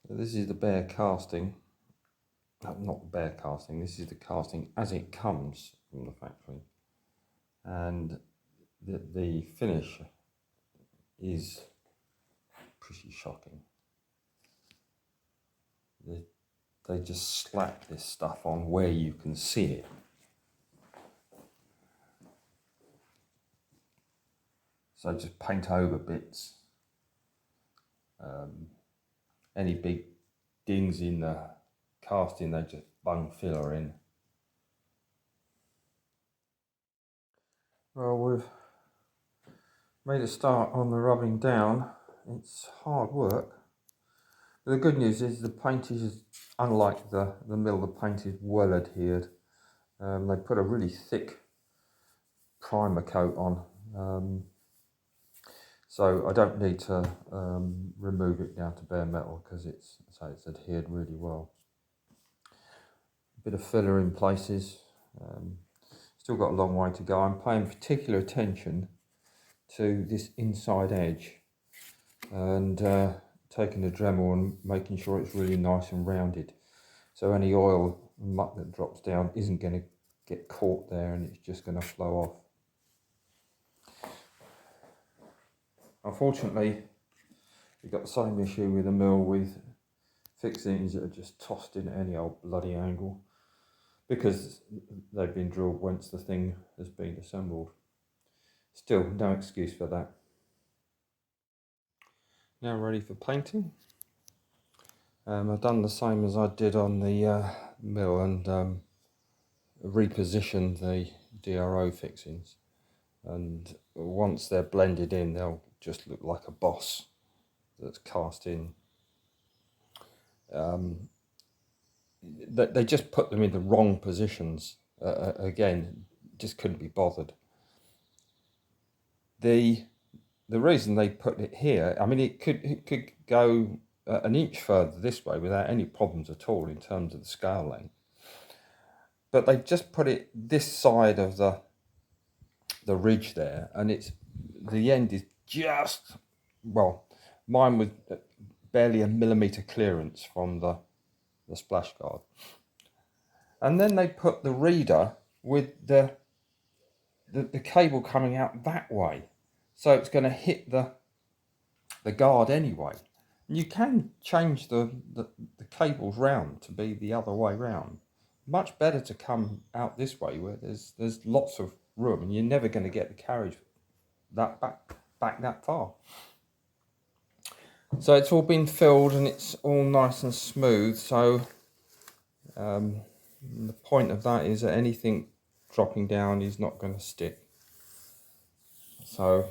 This is the bare casting. Not the bare casting, this is the casting as it comes from the factory. And the finish is pretty shocking. They just slap this stuff on where you can see it. So just paint over bits. Any big dings in the casting, they just bung filler in. Well, we've made a start on the rubbing down. It's hard work. But the good news is the paint is, unlike the mill, the paint is well adhered. They put a really thick primer coat on. So I don't need to remove it down to bare metal because it's adhered really well. A bit of filler in places. Still got a long way to go. I'm paying particular attention to this inside edge and taking the Dremel and making sure it's really nice and rounded. So any oil and muck that drops down isn't going to get caught there and it's just going to flow off. Unfortunately, we've got the same issue with the mill with fixings that are just tossed in at any old bloody angle because they've been drilled once the thing has been assembled. Still, no excuse for that. Now ready for painting. I've done the same as I did on the mill and repositioned the DRO fixings. And once they're blended in, they'll just look like a boss that's cast in. They just put them in the wrong positions. Again, just couldn't be bothered. The reason they put it here, I mean, it could go an inch further this way without any problems at all in terms of the scale length. But they just put it this side of the ridge there, and the end is just, well, mine was barely a millimetre clearance from the splash guard. And then they put the reader with the cable coming out that way, so it's going to hit the guard anyway. And you can change the cables round to be the other way round. Much better to come out this way where there's lots of room and you're never going to get the carriage that back that far. So it's all been filled and it's all nice and smooth. So the point of that is that anything dropping down is not going to stick. So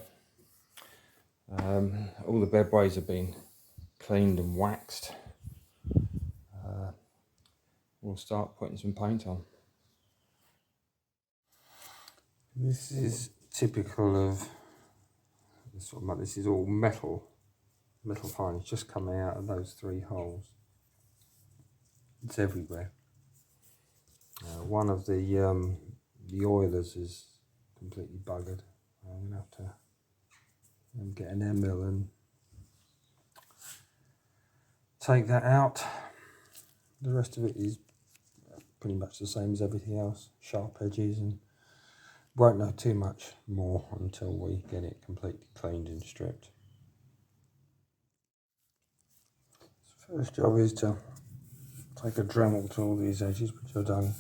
all the bedways have been cleaned and waxed. We'll start putting some paint on. This is typical of this is all metal fines just coming out of those 3 holes. It's everywhere. One of the oilers is completely buggered. I'm gonna have to get an air mill and take that out. The rest of it is pretty much the same as everything else, sharp edges, and won't know too much more until we get it completely cleaned and stripped. So first job is to take a Dremel to all these edges, which I've done,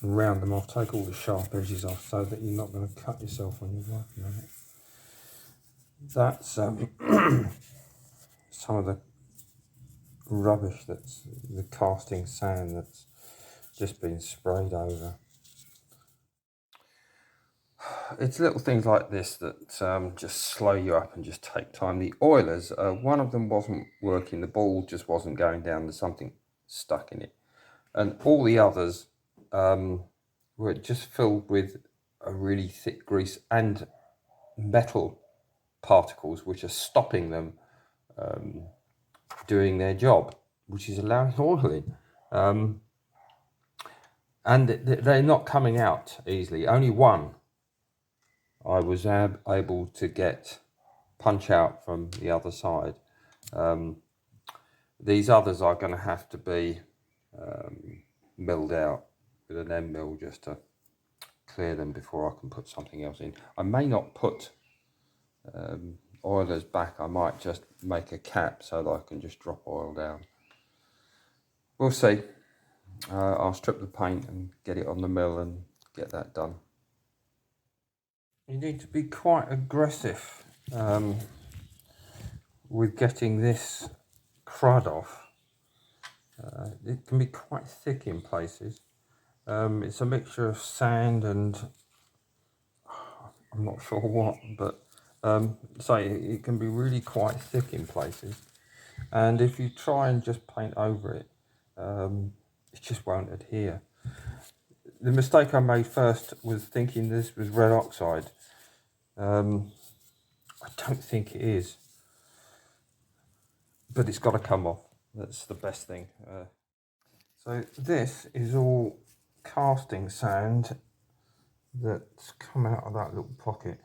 and round them off, take all the sharp edges off so that you're not going to cut yourself when you're working on it. That's some of the rubbish, that's the casting sand that's just been sprayed over. It's little things like this that just slow you up and just take time. The oilers, one of them wasn't working, the ball just wasn't going down, there's something stuck in it. And all the others were just filled with a really thick grease and metal particles which are stopping them doing their job, which is allowing oil in. And they're not coming out easily. Only one I was able to get punch out from the other side. These others are going to have to be milled out with an end mill just to clear them before I can put something else in. I may not put oilers back. I might just make a cap so that I can just drop oil down. We'll see. I'll strip the paint and get it on the mill and get that done. You need to be quite aggressive with getting this crud off. It can be quite thick in places. It's a mixture of sand and I'm not sure what, but it can be really quite thick in places. And if you try and just paint over it, it just won't adhere. The mistake I made first was thinking this was red oxide. I don't think it is, but it's got to come off. That's the best thing. So this is all casting sand that's come out of that little pocket.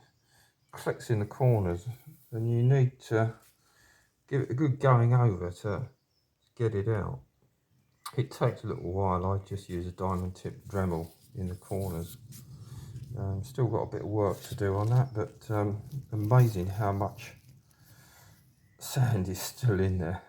Clicks in the corners, and you need to give it a good going over to get it out. It takes a little while. I just use a diamond tip Dremel in the corners. Still got a bit of work to do on that, but amazing how much sand is still in there.